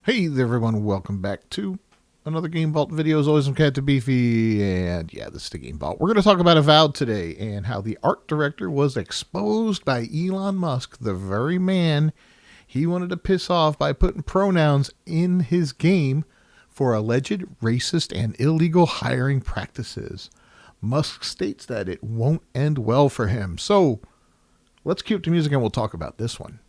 Hey there everyone, welcome back to another Game Vault video. As always, I'm Cat to Beefy, and yeah, this is the Game Vault. We're going to talk about Avowed today, and how the art director was exposed by Elon Musk, the very man he wanted to piss off by putting pronouns in his game for alleged racist and illegal hiring practices. Musk states that it won't end well for him. So, let's cue up the music and we'll talk about this one.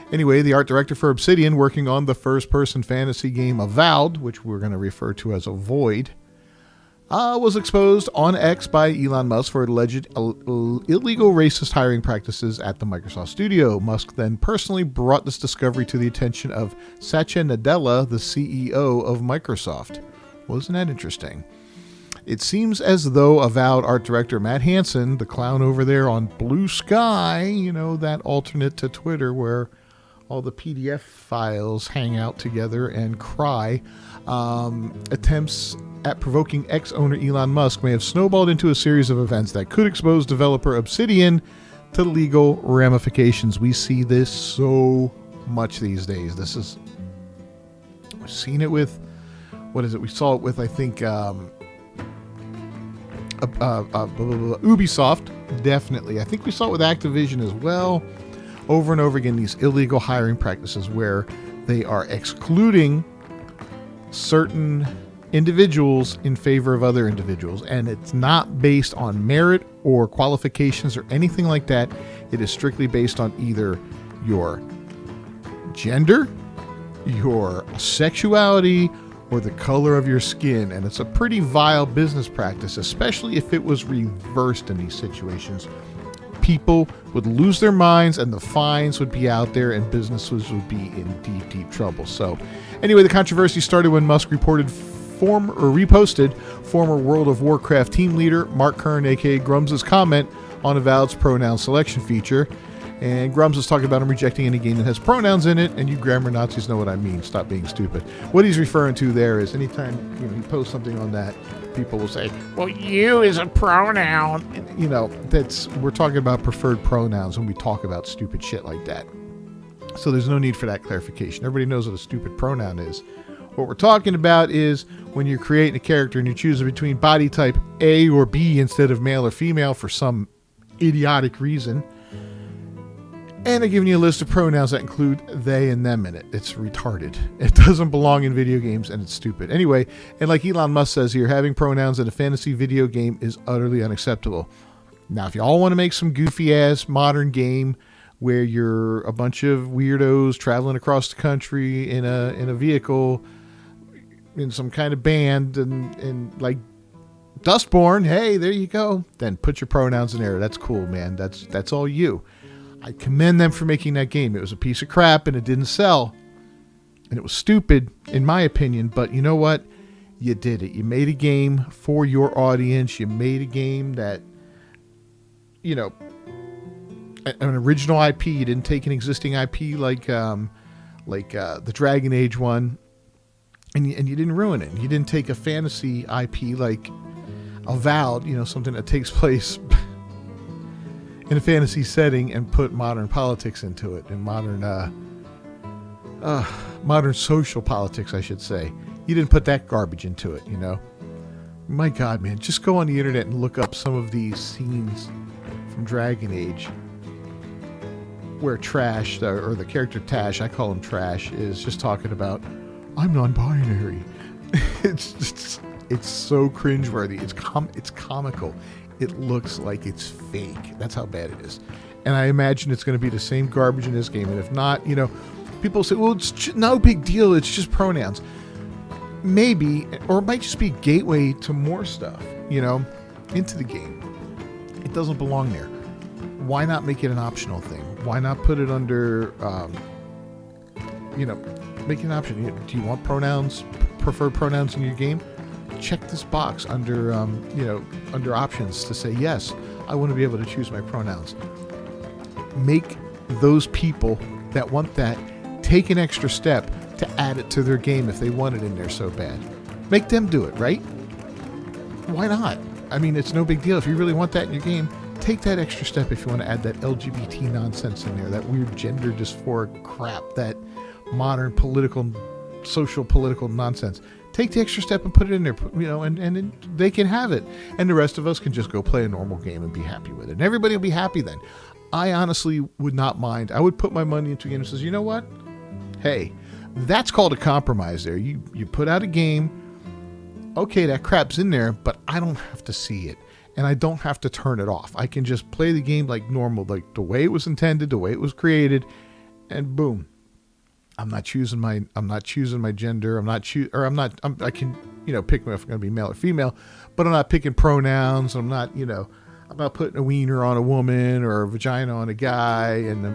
Anyway, the art director for Obsidian, working on the first-person fantasy game Avowed, which we're going to refer to as a Void, was exposed on X by Elon Musk for alleged illegal racist hiring practices at the Microsoft studio. Musk then personally brought this discovery to the attention of Satya Nadella, the CEO of Microsoft. Wasn't that interesting? It seems as though Avowed art director Matt Hansen, the clown over there on Blue Sky, you know, that alternate to Twitter where all the PDF files hang out together and cry, attempts at provoking ex-owner Elon Musk may have snowballed into a series of events that could expose developer Obsidian to legal ramifications. We see this so much these days. We've seen it with, what is it? We saw it with, I think, Ubisoft, definitely. I think we saw it with Activision as well. Over and over again, these illegal hiring practices where they are excluding certain individuals in favor of other individuals. And it's not based on merit or qualifications or anything like that. It is strictly based on either your gender, your sexuality, or the color of your skin. And it's a pretty vile business practice, especially if it was reversed in these situations. People would lose their minds and the fines would be out there and businesses would be in deep, deep trouble. So anyway, the controversy started when Musk reposted former World of Warcraft team leader Mark Kern, aka Grums' comment on Avowed's pronoun selection feature. And Grums is talking about him rejecting any game that has pronouns in it, and you grammar Nazis know what I mean. Stop being stupid. What he's referring to there is anytime he posts something on that, people will say, well, you is a pronoun. And, we're talking about preferred pronouns when we talk about stupid shit like that. So there's no need for that clarification. Everybody knows what a stupid pronoun is. What we're talking about is when you're creating a character and you're choosing between body type A or B instead of male or female for some idiotic reason. And they're giving you a list of pronouns that include they and them in it. It's retarded. It doesn't belong in video games, and it's stupid. Anyway, and like Elon Musk says here, having pronouns in a fantasy video game is utterly unacceptable. Now, if you all want to make some goofy-ass modern game where you're a bunch of weirdos traveling across the country in a vehicle in some kind of band and like Dustborn, hey, there you go. Then put your pronouns in there. That's cool, man. That's all you. I commend them for making that game. It was a piece of crap and it didn't sell. And it was stupid, in my opinion. But you know what? You did it. You made a game for your audience. You made a game that, an original IP. You didn't take an existing IP like the Dragon Age one. And you didn't ruin it. You didn't take a fantasy IP like Avowed, something that takes place in a fantasy setting and put modern politics into it and modern social politics, I should say. You didn't put that garbage into it, My God, man, just go on the internet and look up some of these scenes from Dragon Age where Trash, or the character Tash, I call him Trash, is just talking about, I'm non-binary. It's so cringeworthy. It's comical. It looks like it's fake. That's how bad it is. And I imagine it's going to be the same garbage in this game. And if not, people say, well, it's no big deal. It's just pronouns. Maybe, or it might just be a gateway to more stuff, into the game. It doesn't belong there. Why not make it an optional thing? Why not put it under, make it an option. Do you want preferred pronouns in your game? Check this box under options to say, yes, I want to be able to choose my pronouns. Make those people that want that take an extra step to add it to their game if they want it in there so bad. Make them do it, right? Why not? I mean, it's no big deal. If you really want that in your game, take that extra step if you want to add that LGBT nonsense in there, that weird gender dysphoric crap, that modern social political nonsense. Take the extra step and put it in there, and they can have it. And the rest of us can just go play a normal game and be happy with it. And everybody will be happy then. I honestly would not mind. I would put my money into a game that says, you know what? Hey, that's called a compromise there. You put out a game. Okay, that crap's in there, but I don't have to see it. And I don't have to turn it off. I can just play the game like normal, like the way it was intended, the way it was created, and boom. I'm not choosing my gender. I can, pick if I'm going to be male or female, but I'm not picking pronouns. I'm not putting a wiener on a woman or a vagina on a guy and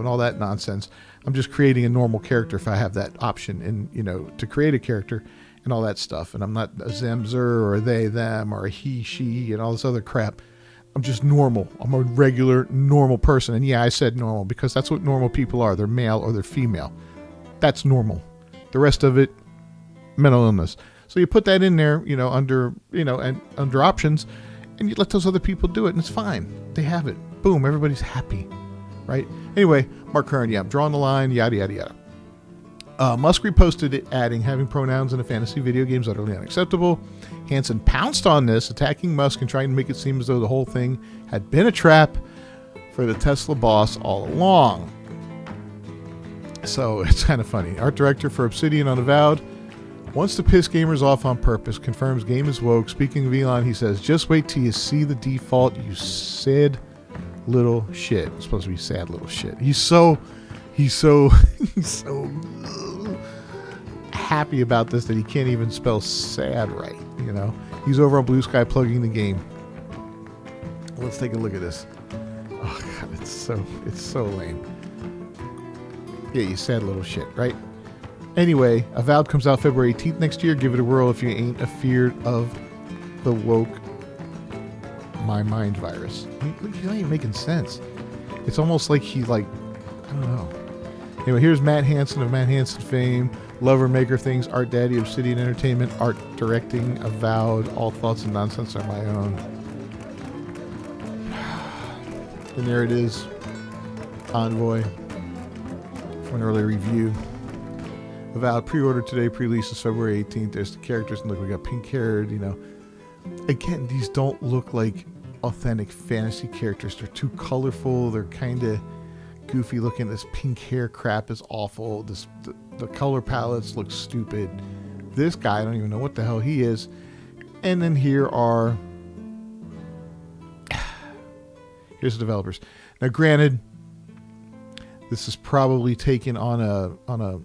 all that nonsense. I'm just creating a normal character if I have that option and, to create a character and all that stuff. And I'm not a them, zer, or a they, them, or a he, she, and all this other crap. I'm just normal. I'm a regular, normal person. And yeah, I said normal because that's what normal people are. They're male or they're female. That's normal. The rest of it, mental illness. So you put that in there, under options, and you let those other people do it, and it's fine. They have it. Boom, everybody's happy, right? Anyway, Mark Kern, I'm drawing the line, yada, yada, yada. Musk reposted it, adding, having pronouns in a fantasy video game is utterly unacceptable. Hansen pounced on this, attacking Musk and trying to make it seem as though the whole thing had been a trap for the Tesla boss all along. So it's kind of funny. Art director for Obsidian on Avowed wants to piss gamers off on purpose, confirms game is woke. Speaking of Elon, he says, just wait till you see the default, you sad little shit. It's supposed to be sad little shit. He's so he's so happy about this that he can't even spell sad right, He's over on Blue Sky plugging the game. Let's take a look at this. Oh god, it's so lame. Yeah, you sad little shit, right? Anyway, Avowed comes out February 18th next year. Give it a whirl if you ain't afeared of the woke my mind virus. He's not even making sense. It's almost like I don't know. Anyway, here's Matt Hansen of Matt Hansen fame, lover, maker things, art daddy, Obsidian Entertainment, art directing, Avowed, all thoughts and nonsense are my own. And there it is, Envoy. An early review. Avowed pre-order today, pre-release is February 18th. There's the characters, and look, we got pink-haired, Again, these don't look like authentic fantasy characters. They're too colorful. They're kind of goofy looking. This pink hair crap is awful. The color palettes look stupid. This guy, I don't even know what the hell he is. And then here's the developers. Now, granted, this is probably taken on a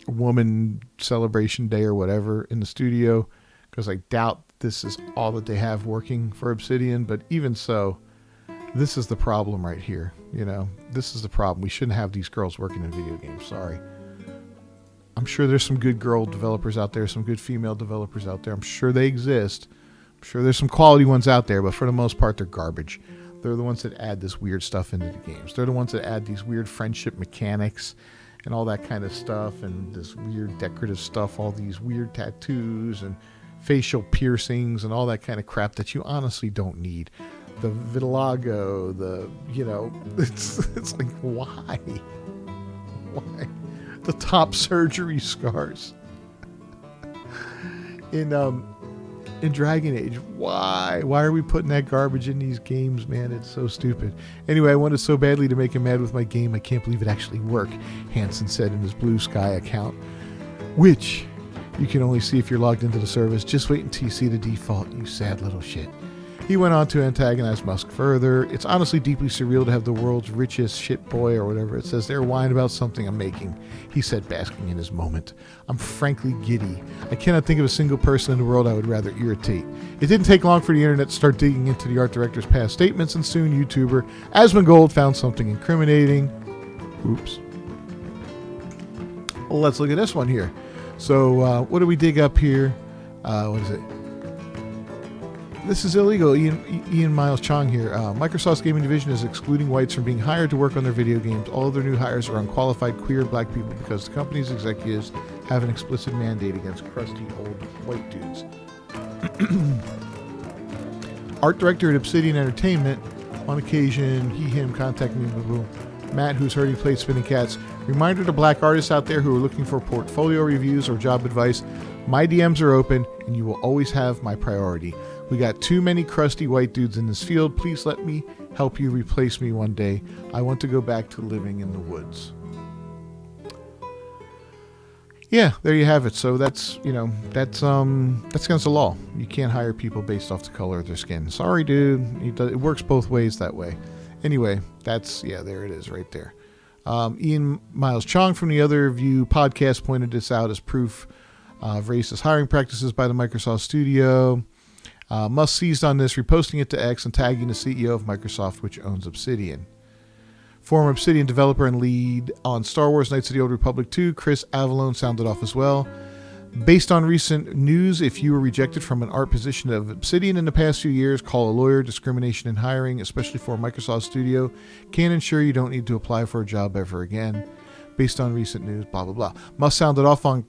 woman celebration day or whatever in the studio, because I doubt this is all that they have working for Obsidian. But even so, this is the problem right here. This is the problem. We shouldn't have these girls working in video games. Sorry. I'm sure there's some good girl developers out there, some good female developers out there. I'm sure they exist. I'm sure there's some quality ones out there, but for the most part, they're garbage. They're the ones that add this weird stuff into the games. They're the ones that add these weird friendship mechanics and all that kind of stuff, and this weird decorative stuff, all these weird tattoos and facial piercings and all that kind of crap that you honestly don't need. The vitiligo, it's like, why? Why? The top surgery scars. In Dragon Age, why are we putting that garbage in these games, man? It's so stupid. Anyway, I wanted so badly to make him mad with my game, I can't believe it actually worked, Hansen said in his Blue Sky account, which you can only see if you're logged into the service. Just wait until you see the default, you sad little shit. He went on to antagonize Musk further. It's honestly deeply surreal to have the world's richest shit boy, or whatever it says there, whine about something I'm making, he said, basking in his moment. I'm frankly giddy. I cannot think of a single person in the world I would rather irritate. It didn't take long for the internet to start digging into the art director's past statements, and soon YouTuber Asmongold found something incriminating. Oops. Well, let's look at this one here. So what do we dig up here? What is it? This is illegal. Ian Miles Chong here. Microsoft's gaming division is excluding whites from being hired to work on their video games. All of their new hires are unqualified queer black people because the company's executives have an explicit mandate against crusty old white dudes. Art director at Obsidian Entertainment, on occasion, him contacting me, boo-boo. Matt, who's heard he played Spinning Cats. Reminder to black artists out there who are looking for portfolio reviews or job advice, my DMs are open and you will always have my priority. We got too many crusty white dudes in this field. Please let me help you replace me one day. I want to go back to living in the woods. Yeah, there you have it. So that's against the law. You can't hire people based off the color of their skin. Sorry, dude. It works both ways that way. Anyway, there it is right there. Ian Miles Chong from the Other View podcast pointed this out as proof of racist hiring practices by the Microsoft studio. Musk seized on this, reposting it to X and tagging the CEO of Microsoft, which owns Obsidian. Former Obsidian developer and lead on Star Wars Knights of the Old Republic 2, Chris Avallone, sounded off as well. Based on recent news, if you were rejected from an art position of Obsidian in the past few years, call a lawyer. Discrimination in hiring, especially for a Microsoft studio, can ensure you don't need to apply for a job ever again. Based on recent news, blah, blah, blah. Musk sounded off on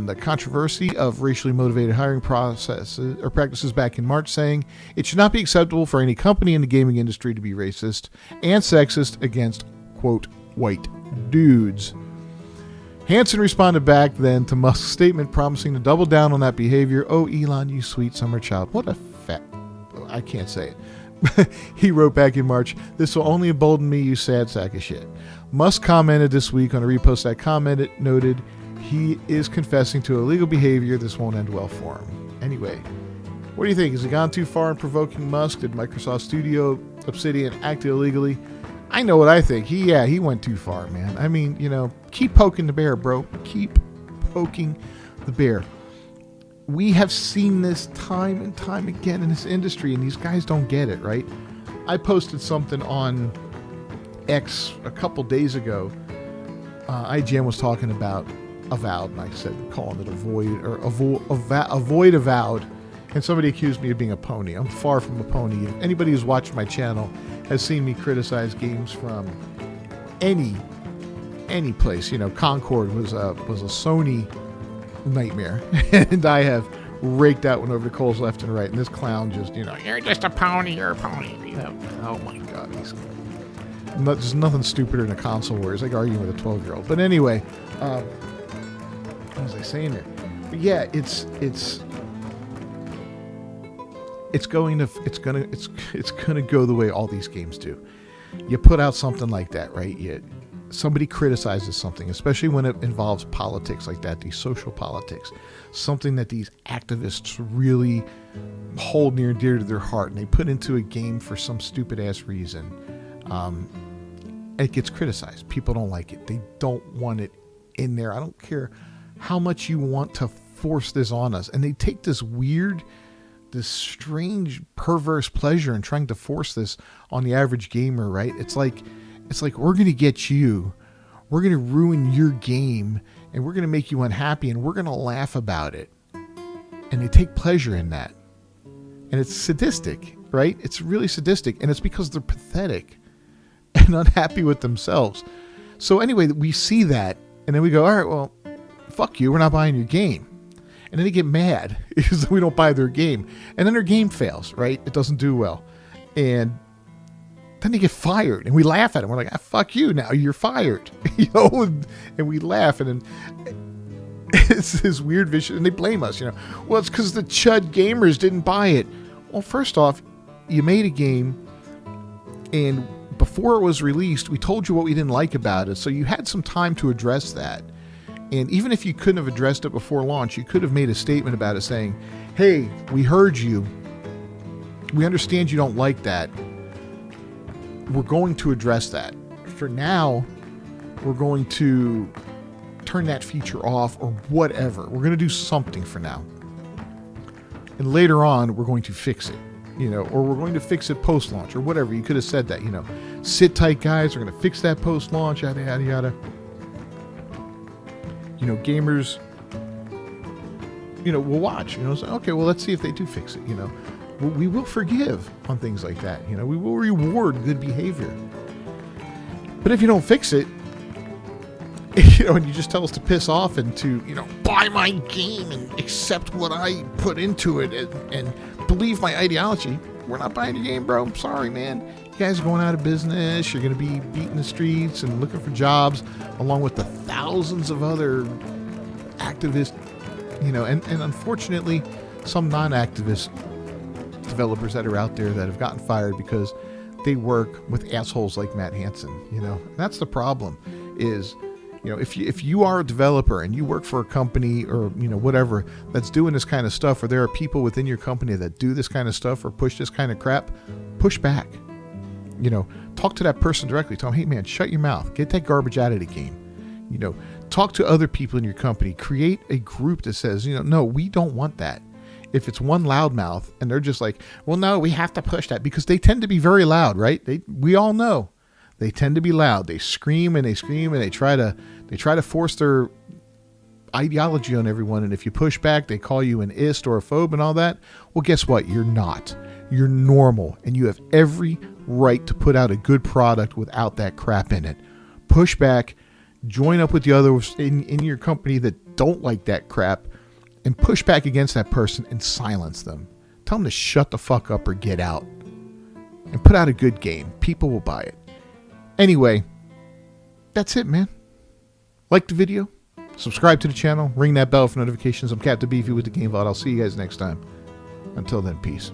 the controversy of racially motivated hiring processes or practices back in March, saying it should not be acceptable for any company in the gaming industry to be racist and sexist against, quote, white dudes. Hansen responded back then to Musk's statement, promising to double down on that behavior. Oh, Elon, you sweet summer child. What a fat... I can't say it. He wrote back in March, this will only embolden me, you sad sack of shit. Musk commented this week on a repost that commented, noted, he is confessing to illegal behavior. This won't end well for him. Anyway, what do you think? Has he gone too far in provoking Musk? Did Microsoft Studio Obsidian act illegally? I know what I think. He went too far, man. I mean, keep poking the bear, bro. Keep poking the bear. We have seen this time and time again in this industry, and these guys don't get it, right? I posted something on X a couple days ago. IGN was talking about Avowed, and I said, calling it avoid Avowed, and somebody accused me of being a pony. I'm far from a pony. If anybody who's watched my channel has seen me criticize games from any place. Concord was a Sony nightmare, and I have raked out one over the coals left and right, and this clown just, you're just a pony, you're a pony. Oh my God, there's nothing stupider than a console war. It's like arguing with a 12-year-old. But anyway, what was I saying there? But yeah, it's gonna go the way all these games do. You put out something like that, right? Somebody criticizes something, especially when it involves politics like that, these social politics, something that these activists really hold near and dear to their heart, and they put into a game for some stupid ass reason. It gets criticized. People don't like it. They don't want it in there. I don't care how much you want to force this on us. And they take this strange, perverse pleasure in trying to force this on the average gamer, right? It's like we're going to get you. We're going to ruin your game, and we're going to make you unhappy, and we're going to laugh about it. And they take pleasure in that. And it's sadistic, right? It's really sadistic, and it's because they're pathetic and unhappy with themselves. So anyway, we see that, and then we go, all right, well, fuck you, we're not buying your game. And then they get mad because we don't buy their game. And then their game fails, right? It doesn't do well. And then they get fired, and we laugh at them. We're like, fuck you, now you're fired. And we laugh, and then it's this weird vicious, and they blame us, Well, it's because the chud gamers didn't buy it. Well, first off, you made a game, and before it was released, we told you what we didn't like about it, so you had some time to address that. And even if you couldn't have addressed it before launch, you could have made a statement about it saying, hey, we heard you. We understand you don't like that. We're going to address that. For now, we're going to turn that feature off or whatever. We're going to do something for now. And later on, we're going to fix it. Or we're going to fix it post-launch or whatever. You could have said that, sit tight, guys. We're going to fix that post-launch, yada, yada, yada. Gamers, we'll watch, say, okay, well, let's see if they do fix it, we will forgive on things like that. You know, we will reward good behavior. But if you don't fix it, you know, and you just tell us to piss off and to, you know, buy my game and accept what I put into it and believe my ideology, we're not buying your game, bro. I'm sorry, man. You guys are going out of business. You're going to be beating the streets and looking for jobs, along with the thousands of other activists, you know, and unfortunately, some non-activist developers that are out there that have gotten fired because they work with assholes like Matt Hansen. You know, that's the problem. Is, you know, if you are a developer and you work for a company or, you know, whatever that's doing this kind of stuff, or there are people within your company that do this kind of stuff or push this kind of crap, push back. You know, talk to that person directly. Tell them, hey man, shut your mouth. Get that garbage out of the game. You know, talk to other people in your company. Create a group that says, you know, no, we don't want that. If it's one loudmouth and they're just like, well, no, we have to push that, because they tend to be very loud, right? We all know they tend to be loud. They scream and they scream and they try to force their ideology on everyone. And if you push back, they call you an ist or a phobe and all that. Well, guess what? You're not. You're normal, and you have every right to put out a good product without that crap in it. Push back, join up with the others in your company that don't like that crap, and push back against that person and silence them. Tell them to shut the fuck up or get out. And put out a good game. People will buy it. Anyway, that's it, man. Like the video, subscribe to the channel, ring that bell for notifications. I'm Captain Beefy with the Game Vault. I'll see you guys next time. Until then, peace.